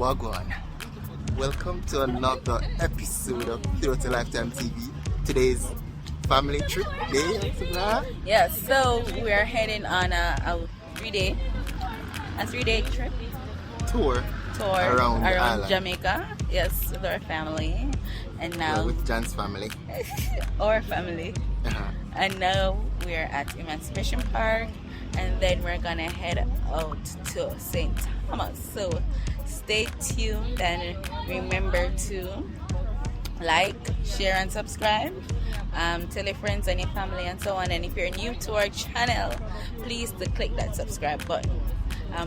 Wagwan. Welcome to another episode of Throughoutal Lifetime TV. Today's family trip day. Yes, so we are heading on a three-day trip Tour around Jamaica. Yes, with our family, and now with Jan's family. Our family. And now we're at Emancipation Park, and then we're gonna head out to St. Thomas. So stay tuned and remember to like, share, and subscribe. Tell your friends and your family and so on. And if you're new to our channel, please click that subscribe button.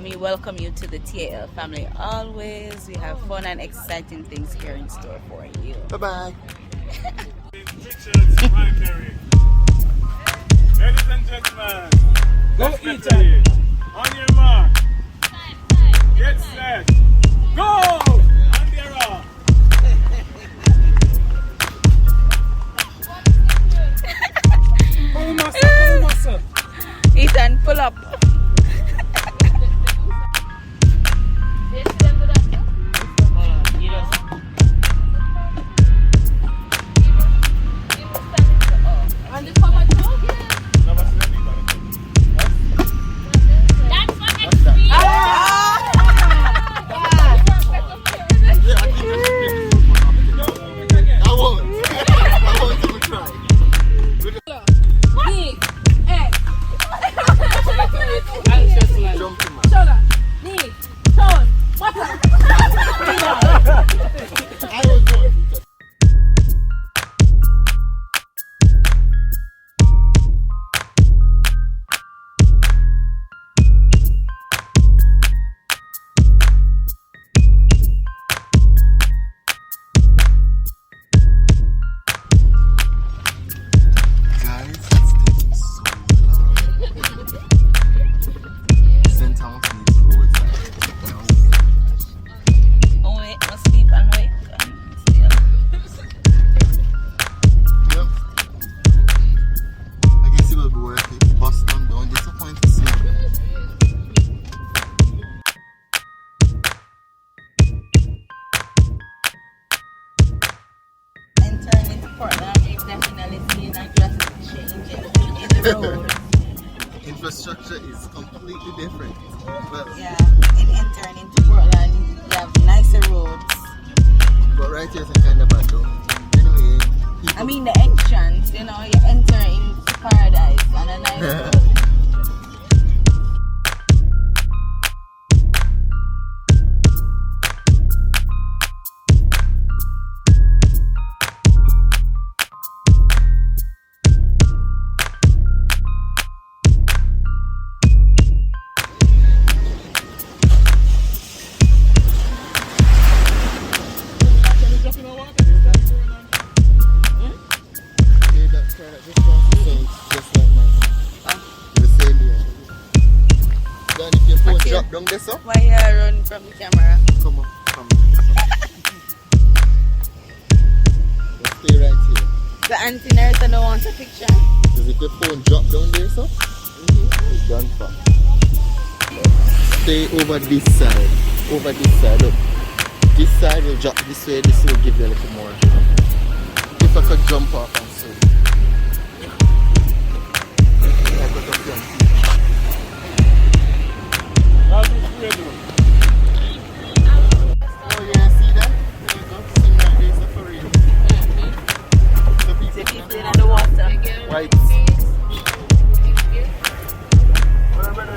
We welcome you to the TAL family always. We have fun and exciting things here in store for you. Bye-bye. Ladies and gentlemen, go eat it. On your mark. Get set. Go! And they're off. Pull muscle. Ethan, pull up. Infrastructure is completely different. Well, yeah, in entering into Portland, you have nicer roads. But right here is kind of bad though. Anyway, I mean the entrance, you enter into paradise on a nice road. Drop down this up. Why you run from the camera? Come on. Let's stay right here. The auntie nurse don't want a picture. Because if your phone drop down there, so it's done for. Stay over this side. Look. This side will drop this way. This will give you a little more. If I could jump off and so. I could jump. I'll be free. Oh yeah, see that? There we go. Sing like this for real. So people in the water. white.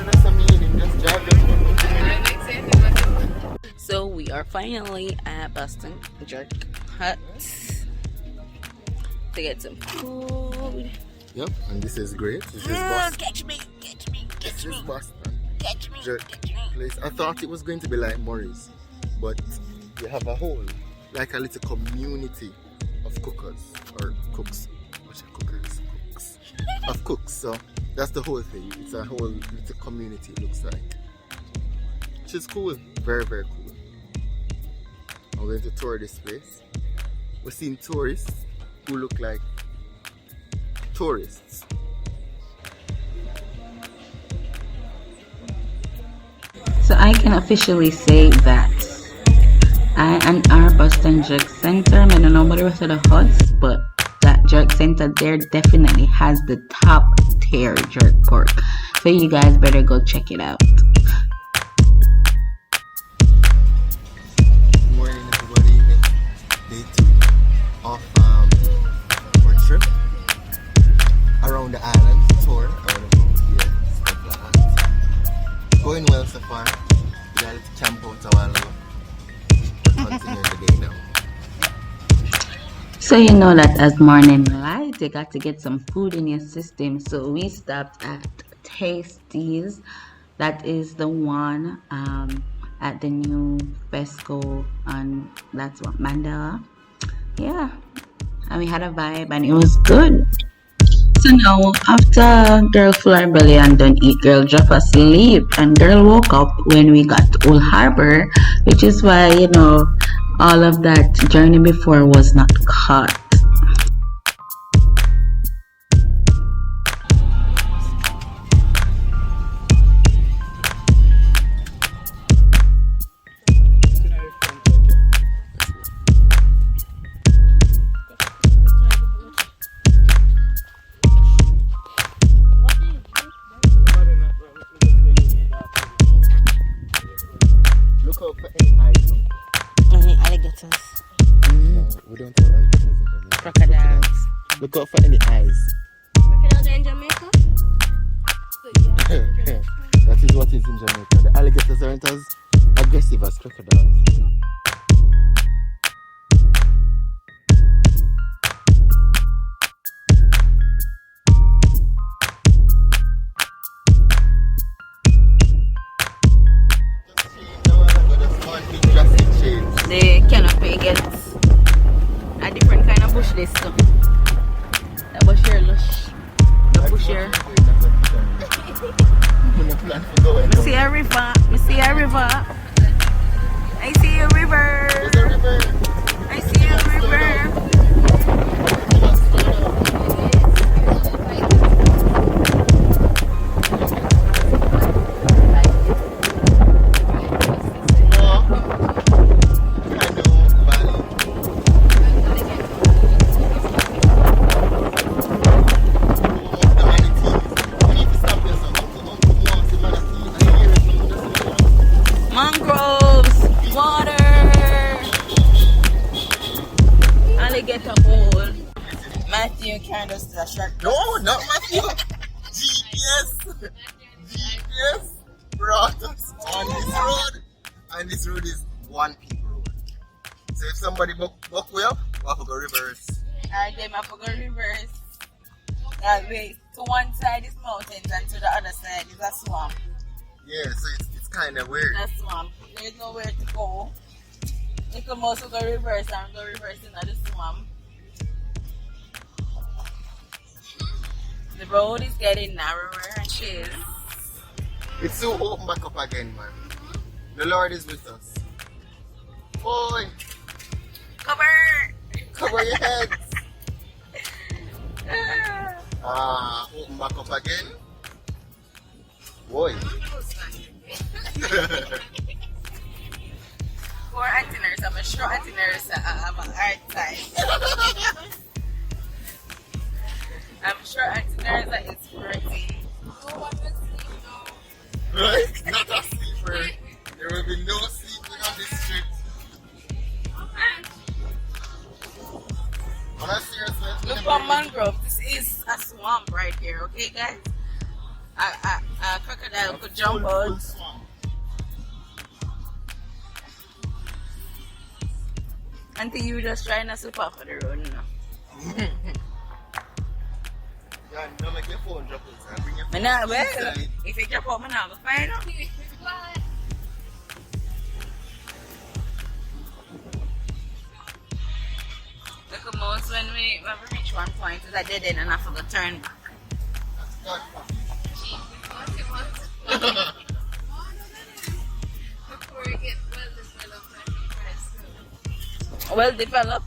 That's a meaning. Just drive them. So we are finally at Boston Jerk Hut to get some food. Yep, and this is great. This is Boston. Catch me. This is Boston. Jerk place. I thought it was going to be like Murray's, but they have a whole, like a little community of cookers or cooks. What's cookers? Cooks. Of cooks. So that's the whole thing. It's a whole little community. It looks like, which is cool. Very, very cool. I'm going to tour this place. We're seeing tourists who look like tourists. So I can officially say that I and our Boston Jerk Center. I don't know about the rest of the huts, but that jerk center there definitely has the top tier jerk pork. So you guys better go check it out. Good morning, everybody. Day 2 of our trip around the island tour. Stuff like that. Going well so far. We got to camp out a while ago. Continue the day now. So you know that as morning light, you got to get some food in your system. So we stopped at Tasties. That is the one at the new Fesco, and that's what Mandela. Yeah, and we had a vibe, and it was good. So now, after girl full her belly and done eat, girl drop asleep, and girl woke up when we got to Old Harbor, which is why, you know, all of that journey before was not caught. Look out for any eyes. Any alligators, No, we don't have alligators in Jamaica. crocodiles. Look out for any eyes. Crocodiles are in Jamaica? That is what is in Jamaica. The alligators aren't as aggressive as crocodiles. The canopy gets a different kind of bush this too. The bush here lush. The bush here. I see a river. I see a river. I see a river. I see a river. Mangroves, water, alligator hole. Matthew carried us to the short. No, not Matthew. GPS brought us on this road, and this road is one people road. So if somebody buck way up, we have to go reverse. Alright, then I forgot reverse. That way, to one side is mountains and to the other side is a swamp. Yeah, so it's kind of weird. That swamp. There's nowhere to go. You can also go reverse and go reverse into the swamp. The road is getting narrower and shit. It's so open back up again, man. The Lord is with us. Boy, cover your heads. Open back up again. Boy. For antennas, I'm sure antennas have a hard time. I'm sure antennas is pretty. Right? Not a sleeper. There will be no sleeping on this trip. On a serious note, Look for mangrove. This is a swamp right here, okay, guys? A crocodile could jump out. Until you just trying to slip off of the road now. Yeah, don't make your phone drop outside. Bring your phone Well, inside. if you drop out, I'm not going to find out. Look at most when we reach one point, it's a dead end and I forgot to turn back. God, Well developed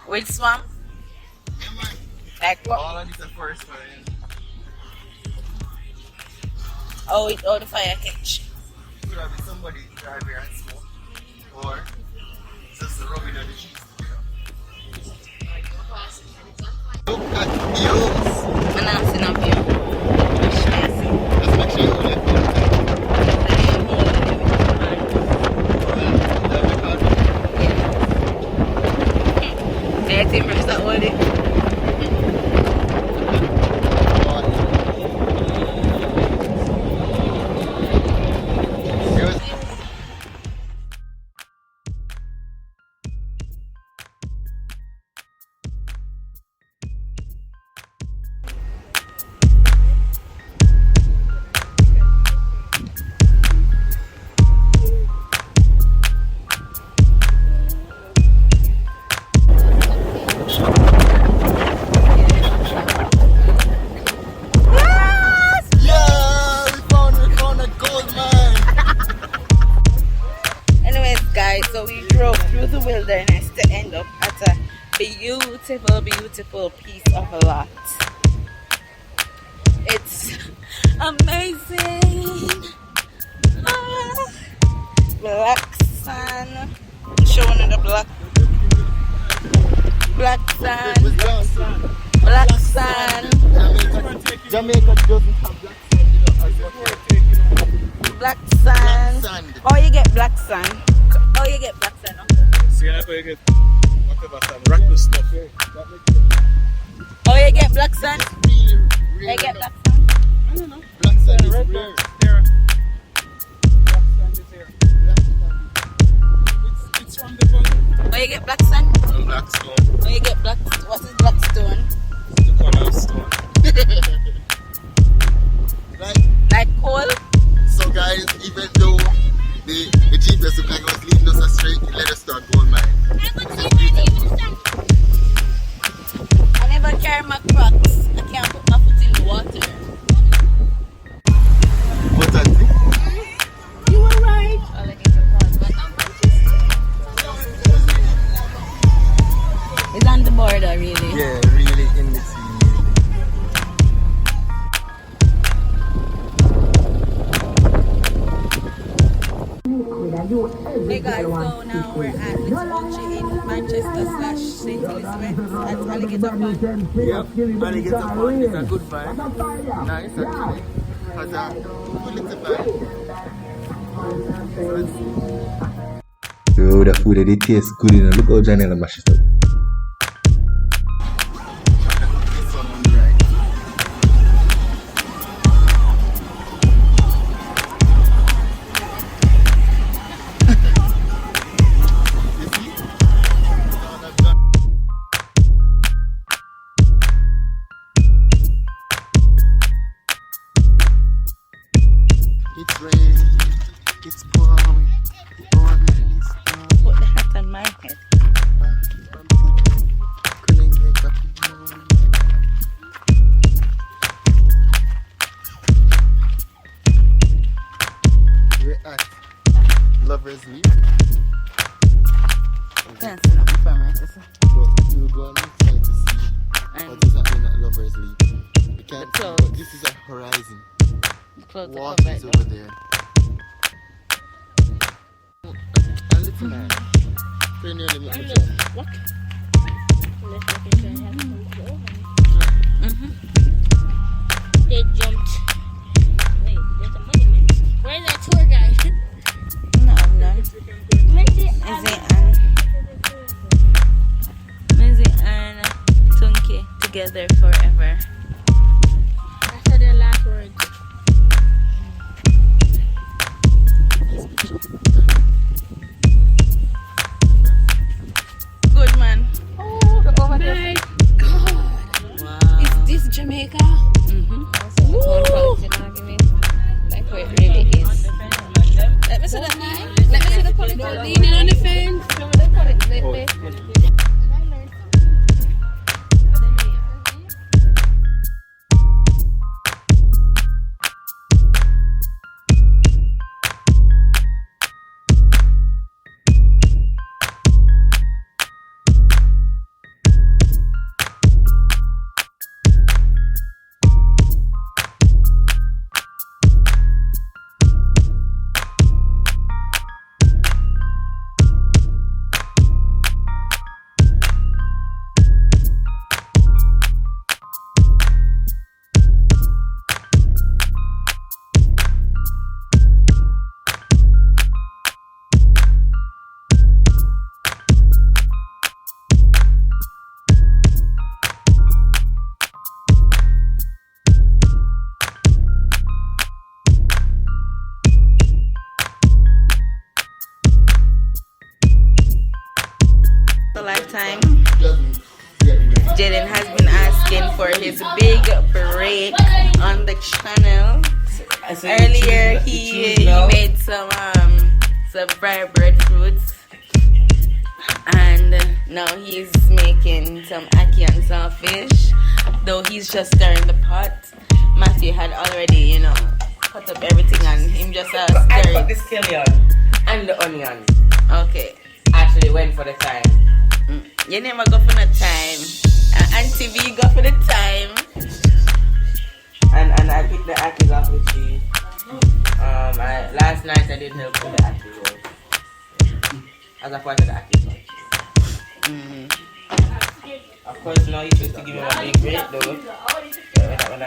with swamp. yeah, man. Like what? All of this is first for Oh, the fire catch. could have been somebody drive here and smoke, or Just rubbing on the cheese. Look at views. I'm not seeing a view. Just make sure you hold it. Yeah, Timber is that hold it. So we drove through the wilderness to end up at a beautiful, beautiful piece of lot. It's amazing. Black sand. Showing the black sand. Black sand. Jamaica doesn't have black sand. Black sand. Oh, you get black sand. Oh, you get black sand. See, I you get whatever sand, reckless stuff. Oh, you get black sand. Really, You get black sand. I don't know. Black sand is Red rare. here. Black sand is here. It's from the bone. Oh, you get black sand. And black stone. Oh, you get black. What is black stone? The color stone. Like coal. So guys, even though the GPS looked like it was leading us astray, it led us to a gold mine. I never carry my crocs. I can't put my foot in the water. What I think? You were right. All I get to pause, but it's on the border, really. Yeah, really in the sea. Hey guys, so now we're at Little Country in Manchester / St. Elizabeth at Alligator Pond. Yep, Alligator Pond is a good vibe. Nice actually. Has a good little vibe. Yo, the food they taste good, you know. Look how Janela mashes up. It's raining, it's pouring, the organ is gone. Put the hat on my head. We're at Lover's Leap. That's not from my sister. But we'll go and try to see what is happening at Lover's Leap. We can't see, but this is a horizon. Water is over there. A little man. Very nearly make me jump. What? They jumped. Wait, there's a monument. Where's that tour guide? No, I'm not. Mizzy and Tunke together forever. That's their last words. Good man. Oh, my God. Wow. Is this Jamaica? Mm-hmm. Like where it really is. Let me see that. Let me see the quality. Leaning on the fence. time. Jaden has been asking for his big break on the channel. Earlier he made some fried breadfruits, and now he's making some ackee and saltfish. Though he's just stirring the pot. Matthew had already, cut up everything and him just I stirring. put the scallion and the onions. Okay. Actually went for the time. You never go for the time. Auntie V go for the time. And I picked the ackee off with cheese. Last night I did help with the ackee roll. As a part of the ackee. Of course, now you supposed to give me a big break though. When I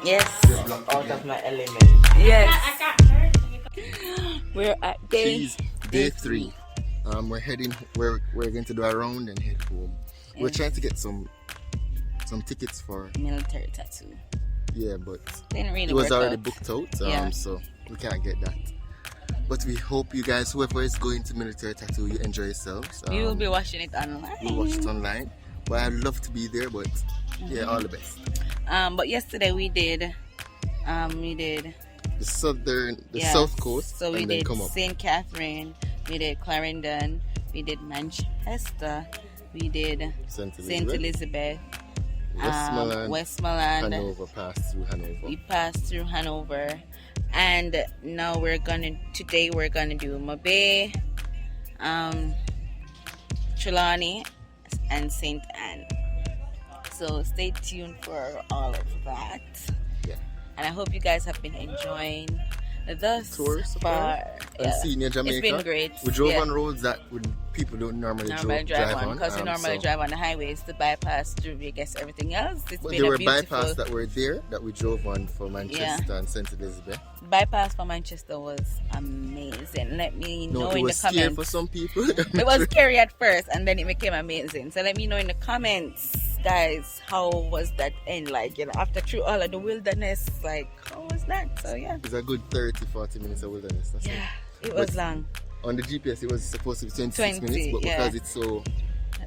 Yes. out of my element. Yes. We're at Day 3. We're heading. We're going to do a round and head home. Yes. We're trying to get some tickets for. Military tattoo. Yeah, but Didn't really it was work already out. booked out. Yeah. So we can't get that. But we hope you guys, whoever is going to military tattoo, you enjoy yourselves. We will be watching it online. We'll watch it online. But I'd love to be there. But yeah, all the best. But yesterday we did The south coast. So we and then did come up. St. Catherine, we did Clarendon, we did Manchester, we did St. St. Elizabeth, Westmoreland, Westmoreland. Hanover, passed through Hanover. We passed through Hanover, and now today we're gonna do Mabay, Trelawney, and St. Anne. So stay tuned for all of that. Yeah. And I hope you guys have been enjoying the Tour so far. And seeing Jamaica. It's been great. We drove on roads that people don't normally drive on. Because we normally drive on the highways to bypass through, I guess, everything else. It's But been there a were beautiful bypass that were there that we drove on for Manchester and St. Elizabeth. bypass for Manchester was amazing. Let me know in the comments. Scary for some people. It was scary at first, and then it became amazing. So let me know in the comments, guys, how was that end? Like, after through all of the wilderness, like, how was that? So yeah, It's a good 30-40 minutes of wilderness. That's it was long. On the GPS, it was supposed to be 26 minutes, but because it's so...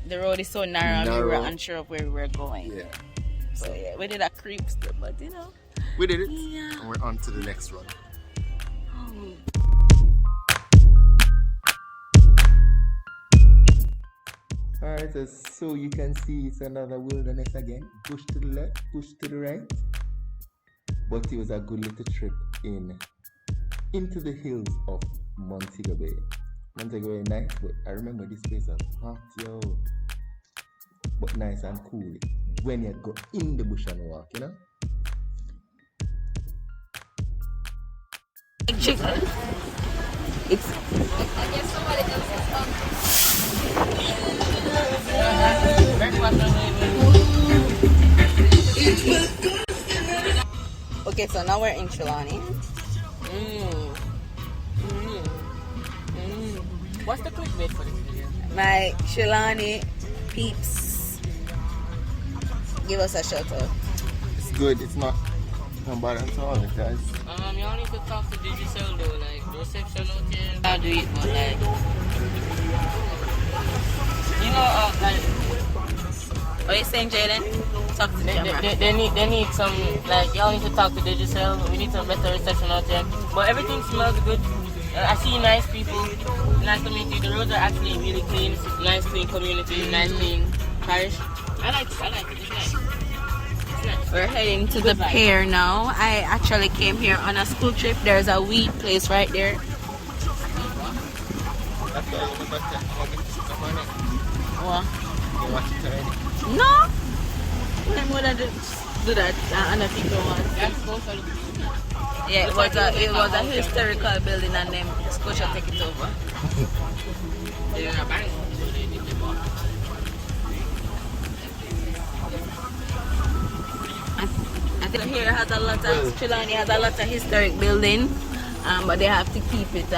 The road is so narrow, we were unsure of where we were going. Yeah. So yeah, we did a creep still, but we did it. Yeah. And we're on to the next run. Alright, so you can see it's another wilderness again. Push to the left, push to the right. But it was a good little trip into the hills of Montego Bay. Montego Bay nice, but I remember this place was hot, yo. But nice and cool when you go in the bush and walk, Chicken. It's okay, so now we're in Trelawney. What's the clickbait for this video? My Trelawney peeps, give us a shout out. It's good, it's not bad at all, guys. You all need to talk to Digicel though, like the reception out here. I'll do it, but like, what are you saying, Jaden? Talk to the camera. They need some, like, y'all need to talk to Digicel. We need some better reception out here. But everything smells good. I see nice people. Nice to meet you. The roads are actually really clean. Nice, clean community. Nice, clean parish. I like it. It's nice. It's nice. We're heading to the pier now. I actually came here on a school trip. There's a weed place right there. What? No. I'm gonna do that and I think yeah, it was a historical building and then Scotia take it over. I think here has a lot of Trelawney has a lot of historic building, but they have to keep it.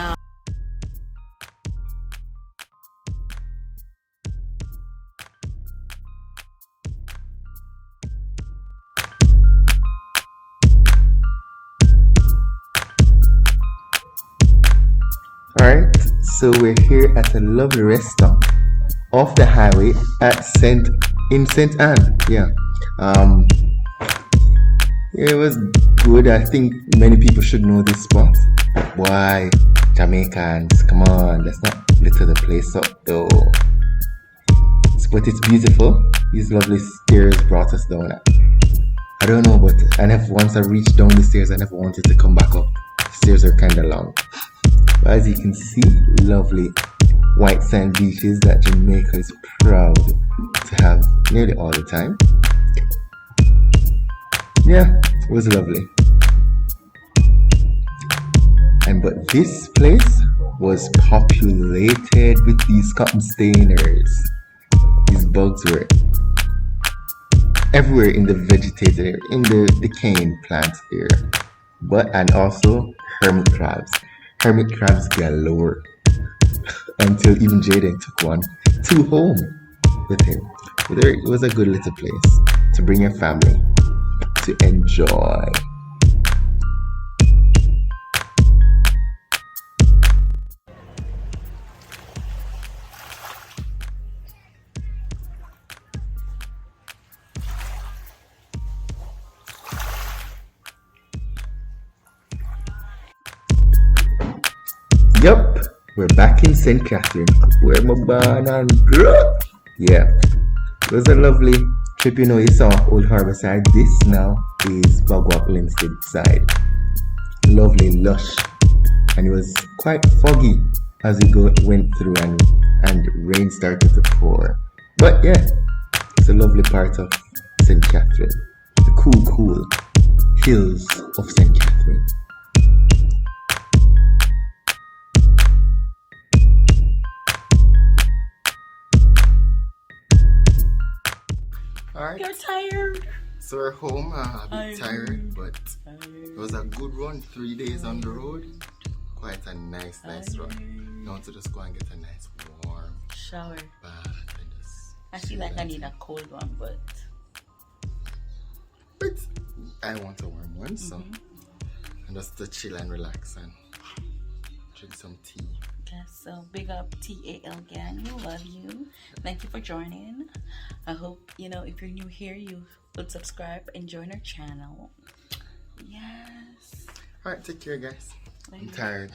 Alright, so we're here at a lovely restaurant off the highway at St. Anne. Yeah. It was good. I think many people should know this spot. Why, Jamaicans, come on, let's not litter the place up though. But it's beautiful. These lovely stairs brought us down. I don't know, but once I reached down the stairs, I never wanted to come back up. The stairs are kind of long. But as you can see, lovely white sand beaches that Jamaica is proud to have nearly all the time. Yeah, it was lovely. But this place was populated with these cotton stainers. These bugs were everywhere in the vegetated area, in the decaying plant area. And also hermit crabs. Hermit crabs galore. Until even Jaden took one to home with him. But it was a good little place to bring your family to enjoy. Yup, we're back in St. Catherine, where my born and grew up. Yeah, it was a lovely trip. You saw Old Harbour side. This now is Bagwap Linstead side. Lovely, lush, and it was quite foggy as we went through, and rain started to pour. But yeah, it's a lovely part of St. Catherine, the cool hills of St. Catherine. Alright. You're tired. So we're home, a bit tired, but it was a good run. 3 days on the road. Quite a nice run. Now to just go and get a nice warm shower. Bath and just I feel like I need a cold one, but I want a warm one, so and just to chill and relax and drink some tea. Okay, so big up TAL gang, we love you. Thank you for joining. I hope if you're new here, you would subscribe and join our channel. Yes. Alright, take care guys. I'm tired.